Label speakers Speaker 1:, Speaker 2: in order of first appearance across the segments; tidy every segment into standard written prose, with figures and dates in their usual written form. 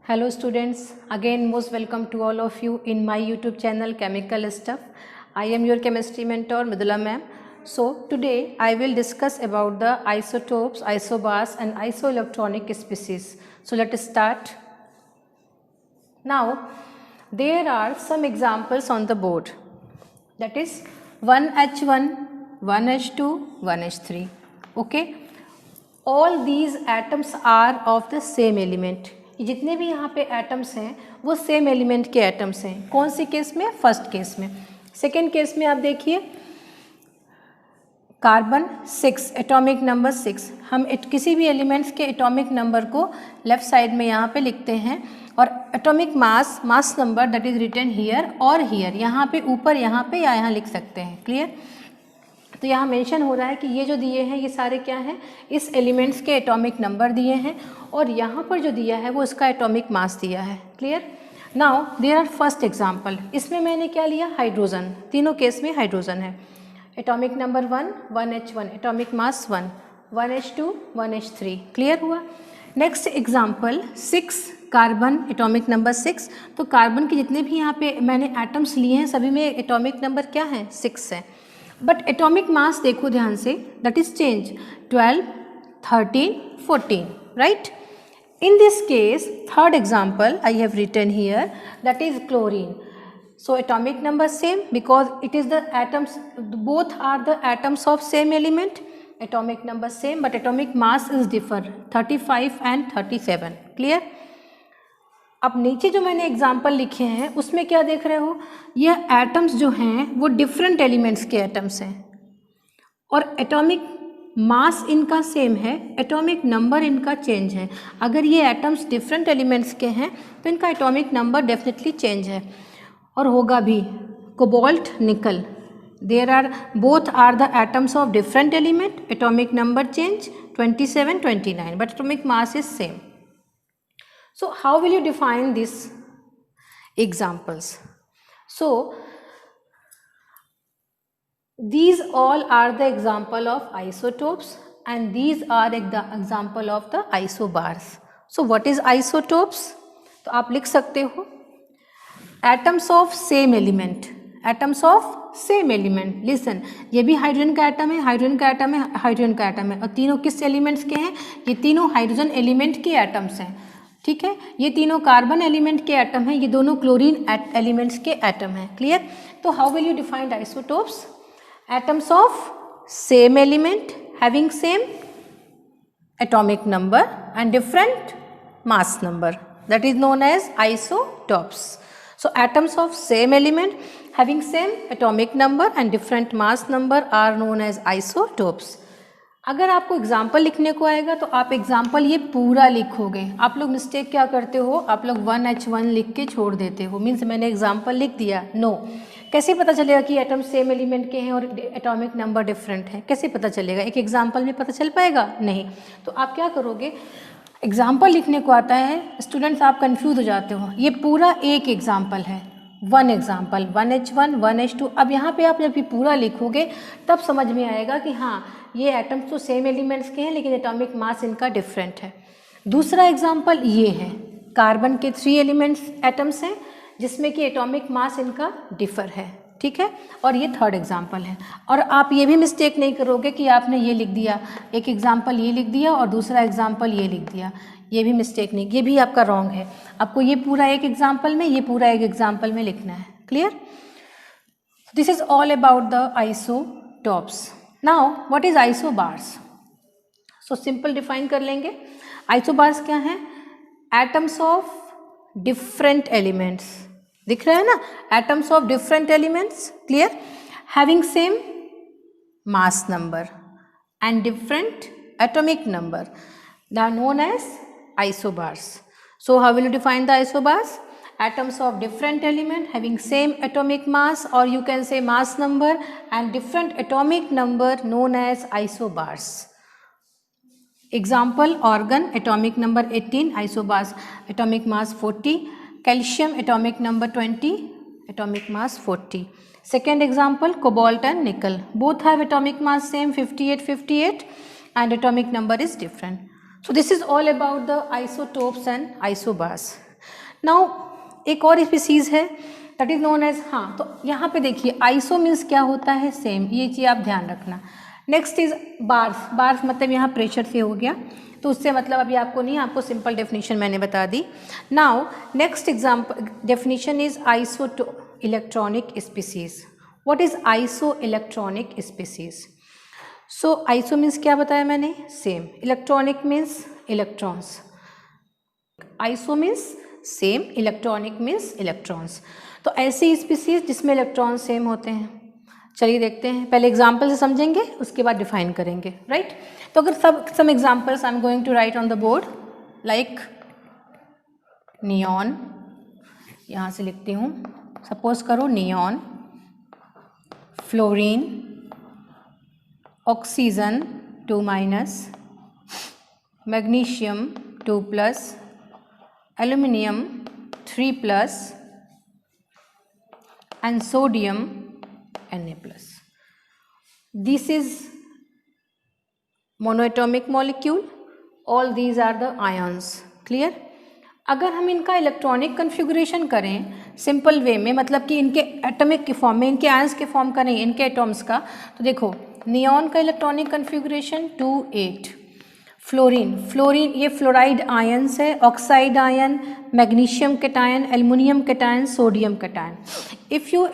Speaker 1: Hello students, again most welcome to all of you in my YouTube channel Chemical Stuff. I am your chemistry mentor Mridula ma'am. So today I will discuss about the isotopes, isobars and isoelectronic species. So let us start. Now there are some examples on the board, that is 1H1, 1H2, 1H3. Okay, all these atoms are of the same element. जितने भी यहाँ पे atoms हैं वो same element के atoms हैं. कौन सी case में? फर्स्ट केस में. सेकेंड केस में आप देखिए कार्बन 6, एटॉमिक नंबर 6. हम किसी भी एलिमेंट्स के एटॉमिक नंबर को लेफ्ट साइड में यहाँ पे लिखते हैं और atomic mass number that is written here और हियर, यहाँ पे ऊपर यहाँ पे या यहाँ लिख सकते हैं. क्लियर? तो यहाँ मेंशन हो रहा है कि ये जो दिए हैं ये सारे क्या हैं, इस एलिमेंट्स के एटॉमिक नंबर दिए हैं और यहाँ पर जो दिया है वो इसका एटॉमिक मास दिया है. Clear? Now there are first example. इसमें मैंने क्या लिया? हाइड्रोजन. तीनों केस में हाइड्रोजन है. Atomic number 1, 1H1, atomic mass 1, 1H2, 1H3. Clear हुआ? Next example 6, carbon, atomic number 6. तो कार्बन के जितने भी यहाँ पे मैंने एटम्स लिए हैं सभी में एटॉमिक नंबर क्या है? 6 है. बट एटॉमिक मास देखो ध्यान से, that is change 12, 13, 14, right? In this case, third example I have written here, that is chlorine. So atomic number same because it is the atoms, both are the atoms of same element. Atomic number same but atomic mass is differ, 35 and 37. Clear? अब नीचे जो मैंने example लिखे हैं उसमें क्या देख रहे हो, ये एटम्स जो हैं वो डिफरेंट एलिमेंट्स के एटम्स हैं और एटॉमिक मास इनका सेम है, एटॉमिक नंबर इनका चेंज है. अगर ये एटम्स डिफरेंट एलिमेंट्स के हैं तो इनका एटॉमिक नंबर डेफिनेटली चेंज है और होगा भी. Cobalt, nickel, there are both are the atoms of different element, atomic number change 27, 29 but atomic mass is same. So how will you define these examples? So these all are the example of isotopes and these are the example of the isobars. So what is isotopes? तो आप लिख सकते हो atoms of same element, atoms of same element. Listen, ये भी hydrogen का atom है, hydrogen का एटम है, हाइड्रोजन का एटम है और तीनों किस एलिमेंट्स के हैं? ये तीनों हाइड्रोजन एलिमेंट के एटम्स हैं. ठीक है, ये तीनों कार्बन एलिमेंट के एटम हैं, ये दोनों क्लोरीन एलिमेंट्स के एटम हैं. क्लियर? तो how will you define isotopes? Atoms of same element having same atomic number and different mass number, that is known as isotopes. So atoms of same element having same atomic number and different mass number are known as isotopes. अगर आपको example लिखने को आएगा तो आप example ये पूरा लिखोगे. आप लोग मिस्टेक क्या करते हो, आप लोग 1H1 लिख के छोड़ देते हो, मीन्स मैंने एग्जाम्पल लिख दिया. नो, कैसे पता चलेगा कि एटम सेम एलिमेंट के हैं और एटॉमिक नंबर डिफरेंट है? कैसे पता चलेगा? एक एग्जाम्पल में पता चल पाएगा? नहीं. तो आप क्या करोगे, एग्जाम्पल लिखने को आता है स्टूडेंट्स, आप कन्फ्यूज हो जाते हो. ये पूरा एक एग्जाम्पल है, वन एग्जाम्पल, 1H1, 1H2. अब यहाँ पे आप जब ये पूरा लिखोगे तब समझ में आएगा कि हाँ ये एटम्स तो सेम एलिमेंट्स के हैं लेकिन एटॉमिक मास इनका डिफरेंट है. दूसरा एग्जाम्पल ये है, कार्बन के 3 एलिमेंट्स एटम्स हैं जिसमें कि एटॉमिक मास इनका डिफर है. ठीक है, और ये थर्ड एग्जाम्पल है. और आप ये भी मिस्टेक नहीं करोगे कि आपने ये लिख दिया, एक एग्जाम्पल ये लिख दिया और दूसरा एग्जाम्पल ये लिख दिया. ये भी मिस्टेक नहीं, ये भी आपका रॉन्ग है. आपको ये पूरा एक एग्जाम्पल में, ये पूरा एक एग्जाम्पल में लिखना है. Clear? This is all about the isotopes. Now what is isobars? So simple define कर लेंगे. आइसोबार्स क्या है? Atoms of different elements. दिख रहा है ना? Atoms of different elements. Clear? Having same mass number and different atomic number, they are known as isobars. So how will you define the isobars? Atoms of different element having same atomic mass or you can say mass number and different atomic number known as isobars. Example, argon, atomic number 18, isobars, atomic mass 40. Calcium, atomic number 20, atomic mass 40. Second example, cobalt and nickel, both have atomic mass same 58, 58 and atomic number is different. So this is all about the isotopes and isobars. Now एक और species है that is known as, हाँ तो यहाँ पे देखिए iso means क्या होता है, सेम, ये चीज़ आप ध्यान रखना। Next is bars. बार्स मतलब यहाँ प्रेशर से हो गया, तो उससे मतलब अभी आपको नहीं, आपको सिंपल डेफिनेशन मैंने बता दी। Now next example definition is iso electronic species. What is iso electronic species? So iso means क्या बताया मैंने, same, electronic means electrons, iso means same, electronic means electrons. तो ऐसी स्पीसीज जिसमें इलेक्ट्रॉन सेम होते हैं। चलिए देखते हैं, पहले एग्जाम्पल से समझेंगे उसके बाद डिफाइन करेंगे, राइट। तो अगर some examples I am going to write on the board, like neon, यहाँ से लिखती हूँ, सपोज करो neon, fluorine, oxygen 2-, magnesium 2+, aluminium 3+, and sodium Na+. This is monoatomic molecule. All these are the ions. Clear? अगर हम इनका electronic configuration करें simple way में, मतलब कि इनके एटॉमिक के फॉर्म में, इनके आयंस के फॉर्म का नहीं, इनके एटॉम्स का, तो देखो नियॉन का इलेक्ट्रॉनिक कन्फिगुरेशन 2-8, फ्लोरीन ये फ्लोराइड आयंस है, oxide ion, magnesium cation, aluminium cation, sodium cation. If you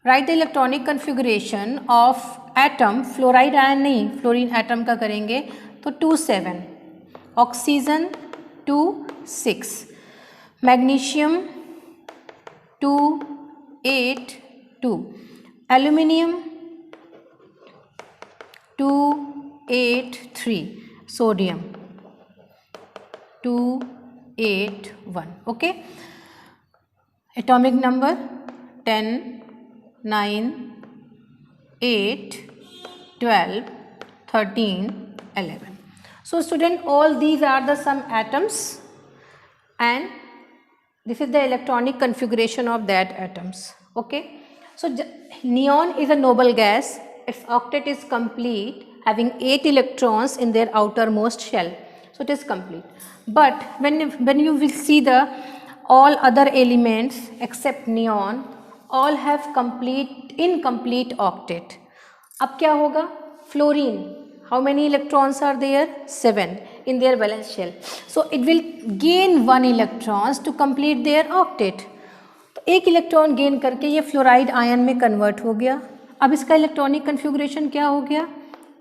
Speaker 1: right the electronic configuration of atom, fluoride ion नहीं, फ्लोरीन एटम का करेंगे तो 2-7, oxygen 2-6, magnesium 2-8-2, aluminium 2-8-3, sodium 2-8-1। Okay, atomic number 10, 9, 8, 12, 13, 11. So student, all these are the some atoms and this is the electronic configuration of that atoms. Okay, so neon is a noble gas. Its octet is complete, having 8 electrons in their outermost shell. So it is complete. But when you will see the all other elements except neon, all have incomplete octet. अब क्या होगा, fluorine, how many electrons are there? 7 in their valence shell. So it will gain 1 electrons to complete their octet. तो एक electron gain करके ये fluoride ion में convert हो गया। अब इसका इलेक्ट्रॉनिक कन्फिगुरेशन क्या हो गया,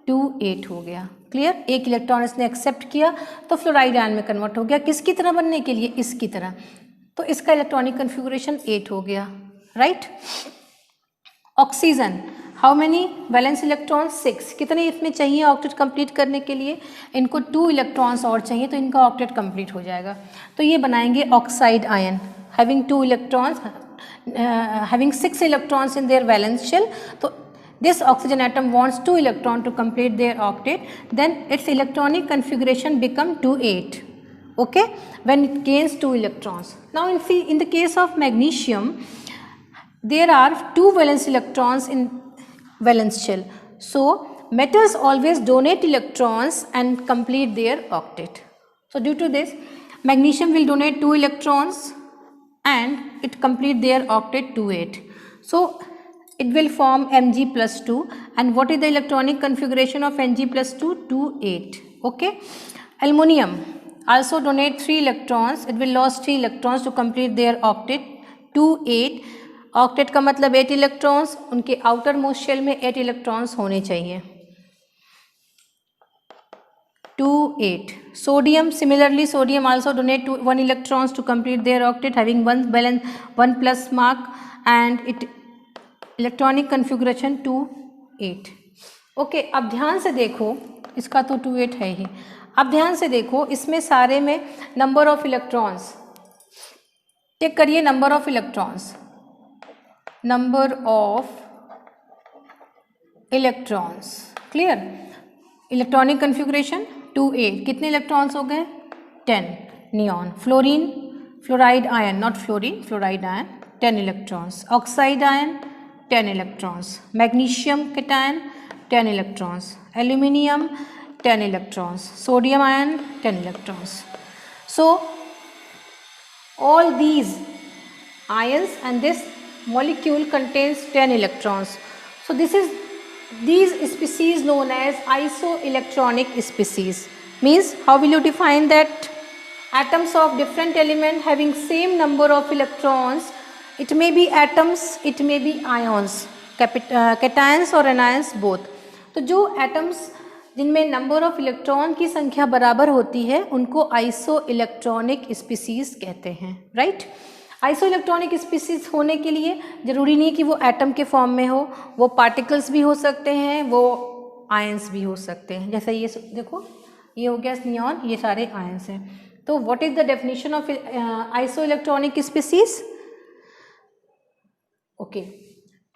Speaker 1: 2-8 हो गया। क्लियर, एक इलेक्ट्रॉन इसने एक्सेप्ट किया तो फ्लोराइड आयन में कन्वर्ट हो गया, किसकी तरह बनने के लिए, इसकी तरह। तो इसका इलेक्ट्रॉनिक कन्फिगुरेशन 8 हो गया, right. Oxygen, how many valence electrons, 6, कितने इसमें चाहिए ऑक्टेट कंप्लीट करने के लिए, इनको 2 इलेक्ट्रॉन्स और चाहिए तो इनका ऑक्टेट कंप्लीट हो जाएगा। तो ये बनाएंगे oxide ion, having 2 electrons, having 6 electrons in their valence shell. So this oxygen atom wants 2 electrons to complete their octet, then its electronic configuration become 2-8. Okay, when it gains 2 electrons. Now in the case of magnesium, there are 2 valence electrons in valence shell. So metals always donate electrons and complete their octet. So due to this, magnesium will donate 2 electrons and it complete their octet 2-8. So it will form Mg+2, and what is the electronic configuration of Mg+2? 2-8. Okay, aluminum also donate 3 electrons, it will lose 3 electrons to complete their octet 2-8. Octet का मतलब 8 electrons, उनके outer most shell में 8 electrons होने चाहिए, 2-8. Sodium, similarly sodium also donate 1 electrons to complete their octet, having 1 plus mark, and it electronic configuration 2-8. Okay, अब ध्यान से देखो, इसका तो 2-8 है ही। अब ध्यान से देखो, इसमें सारे में नंबर ऑफ इलेक्ट्रॉन्स चेक करिए, number of electrons, number of electrons, clear. Electronic configuration 2-8, कितने इलेक्ट्रॉन्स हो गए, 10। Neon, fluorine, fluoride ion, not fluorine, fluoride ion, 10 electrons, oxide ion 10 electrons, magnesium cation 10 electrons, aluminium 10 electrons, sodium ion 10 electrons. So all these ions and this molecule contains 10 electrons. So these species known as isoelectronic species. Means how will you define that? Atoms of different element having same number of electrons. It may be atoms, it may be ions, cations और anions both. तो जो atoms जिनमें number of electron की संख्या बराबर होती है उनको आइसो इलेक्ट्रॉनिक स्पीसीज कहते हैं, राइट। आइसो इलेक्ट्रॉनिक स्पीसीज होने के लिए ज़रूरी नहीं कि वो एटम के फॉर्म में हो, वो पार्टिकल्स भी हो सकते हैं, वो आयंस भी हो सकते हैं। जैसे ये देखो, ये हो गया नियॉन, ये सारे आयंस हैं। तो what is the definition of iso electronic species? Okay,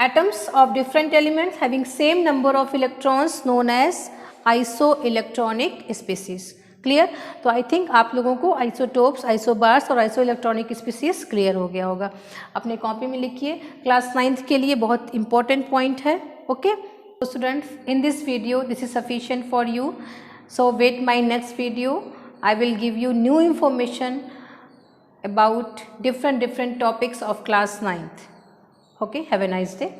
Speaker 1: atoms of different elements having same number of electrons known as isoelectronic species. Clear? तो आई थिंक आप लोगों को आइसोटोप्स, आइसोबार्स और आइसो इलेक्ट्रॉनिक स्पीसीज क्लियर हो गया होगा। अपने copy में लिखिए, क्लास 9th के लिए बहुत इंपॉर्टेंट पॉइंट है। Okay students, in this video this is sufficient for you, so wait my next video. I will give you new information about different topics of class 9th. Okay, have a nice day.